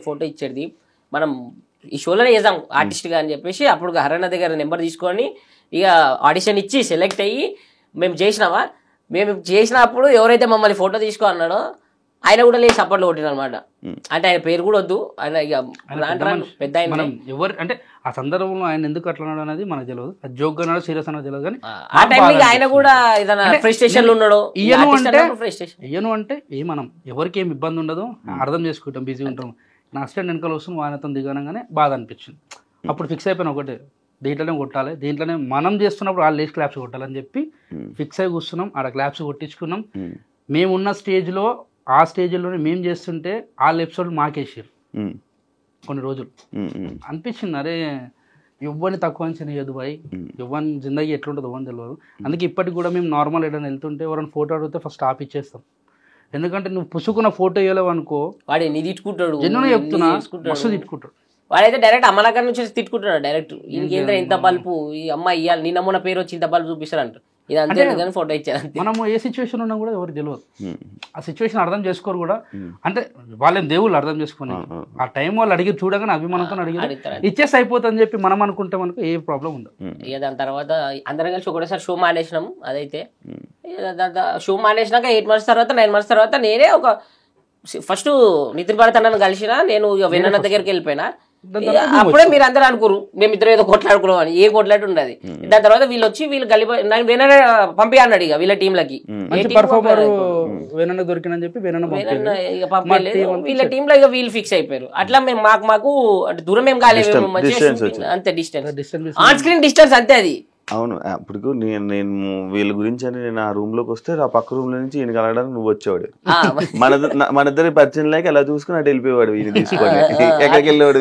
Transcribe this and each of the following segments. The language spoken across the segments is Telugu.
ఫోటో ఇచ్చేది మనం ఈ షోలోనే చేద్దాం ఆర్టిస్ట్గా అని చెప్పేసి అప్పుడు హరణ దగ్గర నెంబర్ తీసుకొని ఇక ఆడిషన్ ఇచ్చి సెలెక్ట్ అయ్యి మేము చేసినామా మేము చేసినప్పుడు ఎవరైతే మమ్మల్ని ఫోటో తీసుకో అన్నాడో ఆయన కూడా లేదు సపోర్ట్లు కొట్టిన అనమాట. అంటే ఆయన పేరు కూడా వద్దు, ఆయన ఇక పెద్ద మనం ఎవరు అంటే ఆ సందర్భంలో ఆయన ఎందుకు అట్లా ఉన్నాడు అనేది మనకు తెలియదు, అది జోక్ గా ఉన్నాడు సీరియస్ అన్నది తెలియదు. కానీ ఆ టైంలో ఆయన కూడా ఏదైనా ఫ్రస్ట్రేషన్ లో ఉన్నాడు. ఇయ్యను అంటే మనం ఎవరికి ఏం ఇబ్బంది ఉండదు, అర్థం చేసుకుంటాం, బిజీ ఉంటాం. నా అసిస్టెంట్ వెనకాల వస్తుంది వానతో దిగనగానే బాధ అనిపించింది. అప్పుడు ఫిక్స్ అయిపోయిన ఒకటే, దీంట్లోనే కొట్టాలి, దీంట్లోనే మనం చేస్తున్నప్పుడు వాళ్ళు లేచి క్లాప్స్ కొట్టాలని చెప్పి ఫిక్స్ అయి కూర్చున్నాం. ఆడ క్లాప్స్ కొట్టించుకున్నాం. మేమున్న స్టేజ్లో ఆ స్టేజ్లోనే మేము చేస్తుంటే వాళ్ళ ఎపిసోడ్ మాకేసారు కొన్ని రోజులు. అనిపించింది అరే ఇవ్వని తక్కువ అని చేయదు బాయ్, ఇవ్వని జిందగీ ఎట్లుంటుందో అని తెలియదు. అందుకే ఇప్పటికి కూడా మేము నార్మల్ ఏదైనా వెళ్తుంటే ఎవరైనా ఫోటో అడిగితే ఫస్ట్ ఆఫ్ ఇచ్చేస్తాం. ఎందుకంటే నువ్వు పుసుకున్న ఫోటో వేయలేవు అనుకో వాడు ఎన్ని తిట్టుకుంటాడు, జన్ను చెప్తున్నా మస్తు తిట్టుకుంటాడు. వాడైతే డైరెక్ట్ అమ్మలక్కడి నుంచి తిట్టుకుంటున్నాడు డైరెక్ట్. ఇంకేంద్ర ఇంత బల్పు ఈ అమ్మాయి ఇవ్వాలి, నిన్న మొన్న పేరు వచ్చి ఇంత బల్పు చూపిస్తారు అంటారు. ఇది అంతే ఫోటో ఇచ్చారు. మనము ఏ సిచ్యువేషన్ ఉన్నా కూడా ఎవరికి తెలియదు, ఆ సిచ్యువేషన్ అర్థం చేసుకోరు కూడా. అంటే వాళ్ళేం దేవుళ్ళు అర్థం చేసుకుని ఆ టైం వాళ్ళు అడిగి చూడగానే అభిమానంతో అడిగి ఇచ్చేసి అయిపోతుందని చెప్పి మనం అనుకుంటే మనకు ఏ ప్రాబ్లం ఉండదు. ఇక దాని తర్వాత అందరం కలిసి ఒకటేసారి షో మానేసినాం. అదైతే షో మానేసినాక 8 months తర్వాత 9 months తర్వాత నేనే ఒక ఫస్ట్ నితిన్ భరత్ అన్నను కలిసిన, నేను ఇక వెన్న దగ్గరికి వెళ్ళిపోయినా. అప్పుడే మీరు అందరూ అనుకోరు మేమిద్దరు ఏదో కొట్లాడుకున్నాం అని, ఏ కొట్లాట ఉండదు. దాని తర్వాత వీళ్ళు వచ్చి వీళ్ళు కలిపి వెన్న పంపి అన్నాడు ఇక వీళ్ళ టీంలకి దొరికిందని చెప్పి ఇక పంపలేదు. వీళ్ళ టీంలో ఇక వీళ్ళు ఫిక్స్ అయిపోయారు. అట్లా మేము మాకు అంటే దూరం ఏం కాలేదు, అంతే డిస్టెన్స్ ఆన్ స్క్రీన్ డిస్టెన్స్ అంతే అది. అవును. అప్పుడు నేను వీళ్ళ గురించి అని నేను ఆ రూమ్ లోకి వస్తే ఆ పక్క రూమ్ లో నుంచి ఈయన కలగడానికి నువ్వు వచ్చేవాడు. మన ఇద్దరి పరిచయం లేక అలా చూసుకుని అటు వెళ్ళిపోయేవాడు. ఈయన తీసుకొని ఎక్కడికి వెళ్ళేవాడు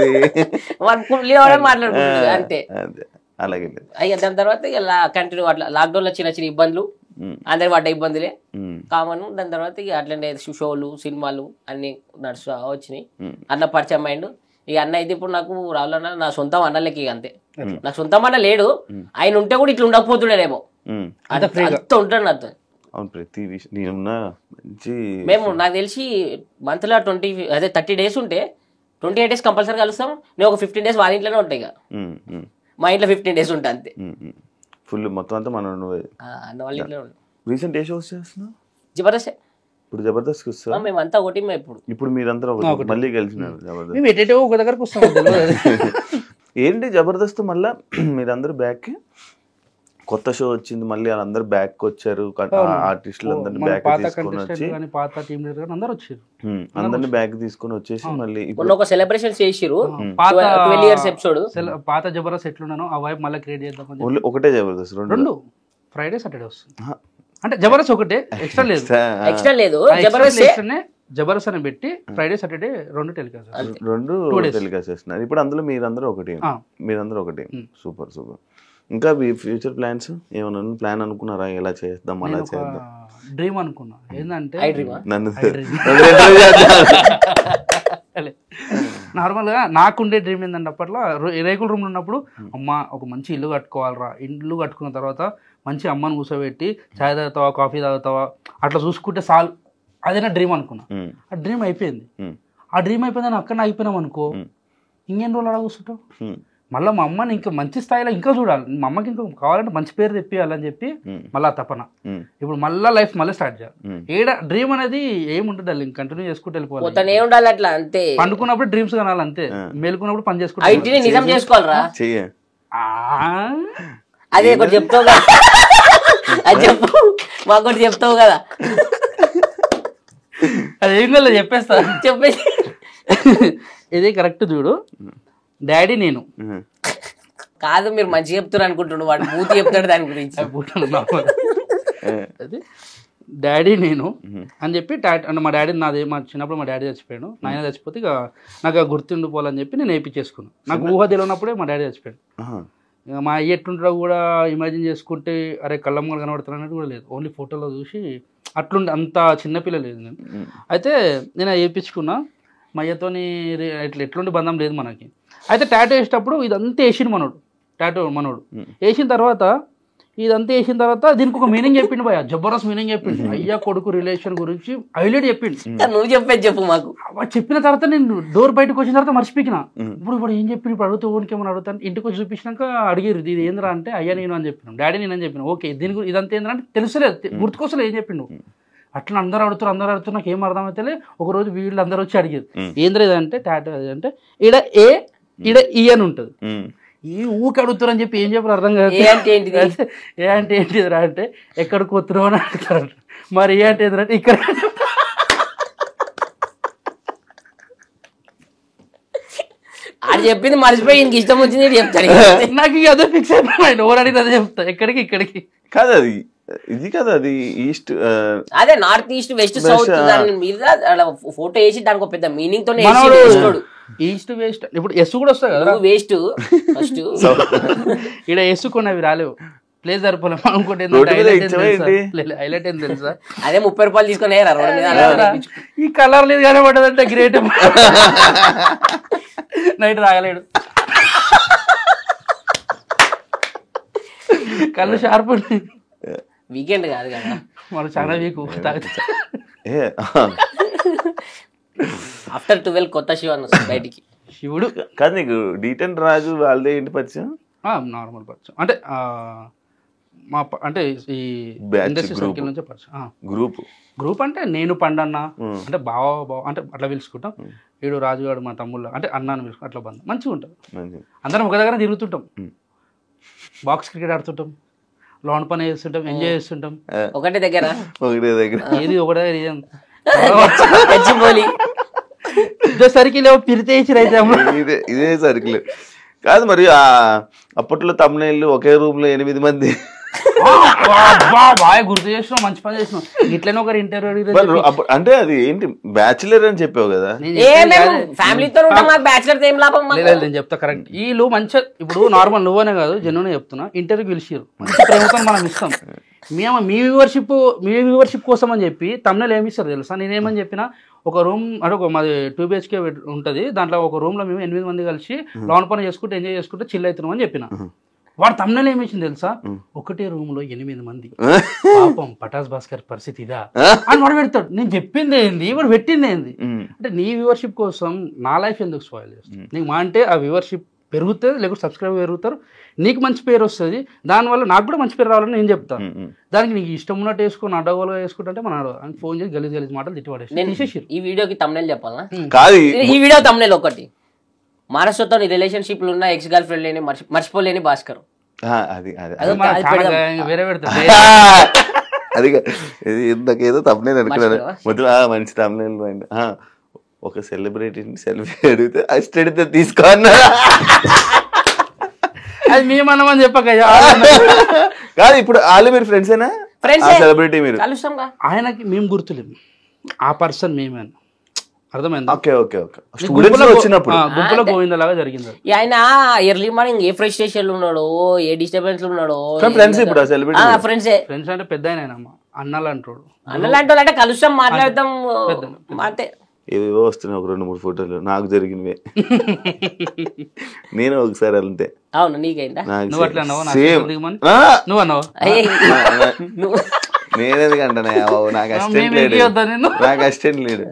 మాట్లాడుకుంటాడు అంతే. అలాగే అయ్యా దాని తర్వాత ఇక కంటిన్యూ అట్లా లాక్డౌన్ లో చిన్న ఇబ్బందులు అందరి పడ్డ ఇబ్బందులే కామన్. దాని తర్వాత ఇక అట్లనే షోలు సినిమాలు అన్ని నడుస్తూ వచ్చినాయి. అన్న పరిచయం అయ్యిండు. ఈ అన్న అయితే ఇప్పుడు నాకు రావాలన్నా నా సొంతం అన్నలకి అంతే. నాకు సొంతం అన్న లేడు, ఆయన ఉంటే కూడా ఇట్లా ఉండకపోతున్నాడేమో, అంత ఉంటాడు నాతో. మేము నాకు తెలిసి మంత్ లో 30 days ఉంటే 28 days కంపల్సరీ కలుస్తాం. నేను ఒక 15 days వాళ్ళ ఇంట్లోనే ఉంటాయి. మా ఇంట్లో 15 days ఉంటా అంతే. ఫుల్ మొత్తం అంతా మన అన్న వాళ్ళ ఇంట్లో ఉంటాం. రీసెంట్ ఏ షోస్ చేస్తున్నావు? జబర్దస్త్. ఇప్పుడు జబర్దస్త్ వస్తా మేమంతా ఒకటి. ఇప్పుడు మీరంతా మళ్ళీ కలిసినారు జబర్దస్త్. ఏంటి జబర్దస్త్ మళ్ళా మీరందరూ బ్యాక్ కొత్త షో వచ్చింది, మళ్ళీ వాళ్ళందరూ బ్యాక్ వచ్చారు, ఆర్టిస్టులు అందరినీ బ్యాక్ తీసుకొని వచ్చి అందరినీ బ్యాక్ తీసుకొని వచ్చేసి మళ్ళీ ఒక సెలబ్రేషన్ చేసిరు. 12 years ఎపిసోడ్ పాత జబర్దస్త్ ఎట్లున్నానో ఆ వైపు మళ్ళీ క్రియేట్ చేద్దాం. ఒకటే జబర్దస్త్ రెండు ఫ్రైడే సాటర్డే వస్తుంది. అంటే జబర్దస్త్ ఒకటే, ఎక్స్ట్రా లేదు. జబర్దస్త్ అని పెట్టి ఫ్రైడే సాటర్డే రెండు టెలికాస్ట్ చేస్తున్నారు. ఇప్పుడు అందులో మీరందరూ ఒకటి. Super super. ఇంకా ఫ్యూచర్ ప్లాన్స్ ఏమన్నా ప్లాన్ అనుకున్నారా? ఎలా చేద్దాం అలా చేద్దాం డ్రీమ్ అనుకున్నా. ఏంటంటే నార్మల్గా నాకుండే డ్రీమ్ ఏంటంటే అప్పట్లో రేకుల రూమ్లో ఉన్నప్పుడు అమ్మ ఒక మంచి ఇల్లు కట్టుకోవాలరా, ఇల్లు కట్టుకున్న తర్వాత మంచి అమ్మని కూర్చోబెట్టి చాయ్ తాగుతావా కాఫీ తాగుతావా అట్లా చూసుకుంటే చాలు, అదే నా డ్రీమ్ అనుకున్నా. ఆ డ్రీమ్ అయిపోయింది. అని అక్కడ అయిపోయినాం అనుకో, ఇంకెన్ని రోజులు అలా కూర్చుంటావు. మళ్ళీ మా అమ్మని ఇంకా మంచి స్థాయిలో ఇంకా చూడాలి, మా అమ్మకి ఇంకా కావాలంటే మంచి పేరు తెప్పియాలని చెప్పి మళ్ళీ తపన. ఇప్పుడు మళ్ళీ లైఫ్ మళ్ళీ స్టార్ట్ చేయాలి. ఏడ డ్రీమ్ అనేది ఏముంటుంది, ఇంకా కంటిన్యూ చేసుకుంటూ వెళ్ళిపోవాలి. అట్లా అంతే. పండుకున్నప్పుడు డ్రీమ్స్ కనాలి అంతే, మేలుకున్నప్పుడు పని చేసుకోవాలి. అదే ఒకటి చెప్తావు కదా, అది చెప్పు మాకు చెప్తావు కదా. అది ఏం చెప్పేస్తా చెప్పేసి ఇదే కరెక్ట్ చూడు. డాడీ నేను కాదు, మీరు మంచిగా చెప్తారు అనుకుంటున్నాడు, వాడు బూతి చెప్తాడు దాని గురించి. అది డాడీ నేను అని చెప్పి మా డాడీ మా చిన్నప్పుడు మా డాడీ చచ్చిపోయాడు. నాయన చచ్చిపోతే ఇక నాకు గుర్తుండిపోవాలని చెప్పి నేను వేయించేసుకున్నాను. నాకు ఊహ తెలియనప్పుడే మా డాడీ చచ్చిపోయాడు. ఇక మా అయ్య ఎట్లుంటారో కూడా ఇమాజిన్ చేసుకుంటే అరే కళ్ళమ్మలు కనబడతారు అనేది కూడా లేదు. ఓన్లీ ఫోటోలో చూసి అట్లుండి అంత చిన్నపిల్ల లేదు నేను. అయితే నేను వేయించుకున్నా. మా అయ్యతోని ఎట్లుండి బంధం లేదు మనకి. అయితే టాటూ వేసేటప్పుడు ఇదంతా వేసిండు మనోడు. టాటూ మనోడు వేసిన తర్వాత ఇదంతా వేసిన తర్వాత దీనికి ఒక మీనింగ్ చెప్పిండు భయ, జబర్దస్త్ మీనింగ్ చెప్పిండు. అయ్యా కొడుకు రిలేషన్ గురించి హైలైట్ చెప్పిండు. నువ్వు చెప్పు మాకు. చెప్పిన తర్వాత నేను డోర్ బయటకు వచ్చిన తర్వాత మర్చిపోయినా. ఇప్పుడు ఏం చెప్పిండు, ఇప్పుడు అడుగుతూ ఓనికి ఏమని అడుగుతాను. ఇంటికి వచ్చి చూపించినాక అడిగారు ఇది ఏంద్రా అంటే అయ్యా నేను అని చెప్పినాం, డాడీ నేను అని చెప్పిన. ఓకే దీని గురించి ఇదంతా ఏంద్రా అంటే తెలుసలేదు, గుర్తుకోసలేదు ఏం చెప్పిండు. అట్లా అందరూ అడుగుతారు నాకు ఏం అర్థమైతే ఒక రోజు వీళ్ళు అందరూ వచ్చి అడిగారు ఏంద్రా ఇదంటే టాటూ అంటే ఈడ ఏ ఈడ ఈ అని ఉంటుంది. ఈ ఊకి అడుగుతారు అని చెప్పి ఏం చెప్పారు అర్థం కాదు. ఏ అంటే ఏంటిదిరా అంటే ఎక్కడికి పోతున్నావు అని అడుగుతారు. మరి ఏ అంటే ఏంటంటే ఇక్కడ. అది చెప్పింది మర్చిపోయి ఇంక ఇష్టం వచ్చింది చెప్తాను. నాకు ఇక అదే ఫిక్స్ అయిపోయింది, ఓవర్ అడిగితే అదే చెప్తా. ఎక్కడికి ఇక్కడికి కాదు, అది ఇది కదా, అది ఈస్ట్, అదే నార్త్ ఈస్ట్ వెస్ట్ సౌత్ దాని మీద ఫోటో వేసి దానికి ఒక పెద్ద మీనింగ్ తో ఈస్ట్ వెస్ట్. ఇప్పుడు ఎస్ కూడా వస్తాయి కదా, వేస్ట్ ఫస్ట్ ఇక్కడ ఎస్ కొన్నవి రాలేవు, ప్లేస్ సరిపోలే. ఇంకోటి హైలైట్ ఏం తెలుసా, అదే 30 రూపాయలు తీసుకుని ఈ కలర్ లేదు కానీ పడ్డదంటే గ్రేట్. నైట్ తాగలేడు, కళ్ళు షార్ప్. వీకెండ్ కాదు కదా, మనం చాలా వీక్ తాగితే. ఆఫ్టర్ 12 కొత్త శివ బయటికి. శివుడు కాదు, నీకు D10 రాజు వాళ్ళదే ఏంటి పరిచయం? నార్మల్ పరిచయం అంటే మా అంటే ఈ ఇండస్ట్రీ సర్కిల్ నుంచే పరిచయం. గ్రూప్ అంటే నేను పండన్న అంటే బావ అంటే అట్లా పిలుచుకుంటాం. వీడు రాజుగాడు మా తమ్ముళ్ళు అంటే అన్నాను పిలుచుకుంటాం. అట్లా బంధం మంచిగా ఉంటుంది. అందరం ఒక దగ్గర తిరుగుతుంటాం, బాక్స్ క్రికెట్ ఆడుతుంటాం, లోన్ పని చేస్తుంటాం, ఎంజాయ్ చేస్తుంటాం. ఒకటే దగ్గర ఏది ఒకటే సర్కిల్ ఇదే సర్కిల్ కాదు. మరి అప్పట్లో తమ్ముళ్ళు ఒకే రూమ్ లో 8 మంది. బాగా గుర్తు చేసినాం, మంచి పని చేసినాం. ఇట్లనే ఒకరు ఇంటర్వ్యూ అంటే అది ఏంటి బ్యాచులర్ అని చెప్పావు కదా, నేను చెప్తా కరెక్ట్. వీళ్ళు మంచిగా ఇప్పుడు నార్మల్ నువ్వనే కాదు జనునే చెప్తున్నా, ఇంటర్వ్యూ పిలిచారు మంచి ప్రేమతో మనం ఇస్తాం. మేము మీ వ్యూవర్షిప్ కోసం అని చెప్పి తమిళ ఏమి ఇస్తారు తెలుసా. నేనేమని చెప్పినా ఒక రూమ్ అంటే ఒక మాది 2 BHK ఉంటుంది, దాంట్లో ఒక రూమ్ లో మేము 8 మంది కలిసి లోన్ పని చేసుకుంటూ ఎంజాయ్ చేసుకుంటూ చిల్ అవుతున్నాం అని చెప్పిన. వాడు తమిళ ఏమిచ్చింది తెలుసా, ఒకటే రూమ్ లో 8 మంది, పాపం పటాస్ భాస్కర్ పరిస్థితి ఇదా అని వాడు పెడతాడు. నేను చెప్పింది ఏంది, వాడు పెట్టింది ఏంది అంటే నీ వ్యూవర్షిప్ కోసం నా లైఫ్ ఎందుకు స్పాయిల్ చేస్తాను. నీకు మా అంటే ఆ వ్యూవర్షిప్ పెరుగుతుంది, లేకపోతే సబ్స్క్రైబర్ పెరుగుతారు, నీకు మంచి పేరు వస్తుంది, దానివల్ల నాకు కూడా మంచి పేరు రావాలని నేను చెప్తాను. దానికి నీకు ఇష్టం ఉన్నట్టు వేసుకొని అడ్డగోలుగా వేసుకుంటే మన ఫోన్ చేసి గలీజ్ మాటలు తిట్టిపడేసి. ఈ వీడియోకి తమ్నెల్ చెప్పాలా కాదు, ఈ వీడియో తమ్నెల్ ఒకటి మహారాష్ట్రతో రిలేషన్షిప్ లో ఉన్న ఎక్స్ గర్ల్ ఫ్రెండ్ లేని మర్చిపోలేని భాస్కర్. వేరే పెడతాడు అది ఇంతకేదో తమ్నెల్ అనుకున్నాను మొదలు మంచి తమ్నెల్. ఒక సెలబ్రిటీని సెల్ఫీ అడిగితే అడిగితే తీసుకోన్నా అది మేమన్నామని చెప్పక కాదు. ఇప్పుడు వాళ్ళు మీరు ఫ్రెండ్సేనా? సెలబ్రిటీ మీరు ఆయనకి మేము గుర్తులేము, ఆ పర్సన్ మేమే అర్థమైంది. గుంపులో గోవిందలాగా జరిగింది. ఆయన ఎర్లీ మార్నింగ్ ఏ ఫ్రస్ట్రేషన్ లో ఉన్నాడో, ఏ డిస్టర్బెన్స్ లో ఉన్నాడో. ఫ్రెండ్స్ అంటే పెద్ద అన్నలాంటోడు. అన్నలాంటి అంటే కలుస్తాం, మాట్లాడతాం అంతే. ఏవేవో వస్తున్నాయి, ఒక 2-3 ఫోటోలు నాకు జరిగినవే. నేను ఒకసారి అంతే. అవును, నీకైందా? నేనేందుకంటే నాకు అసిస్టెంట్ లేడు.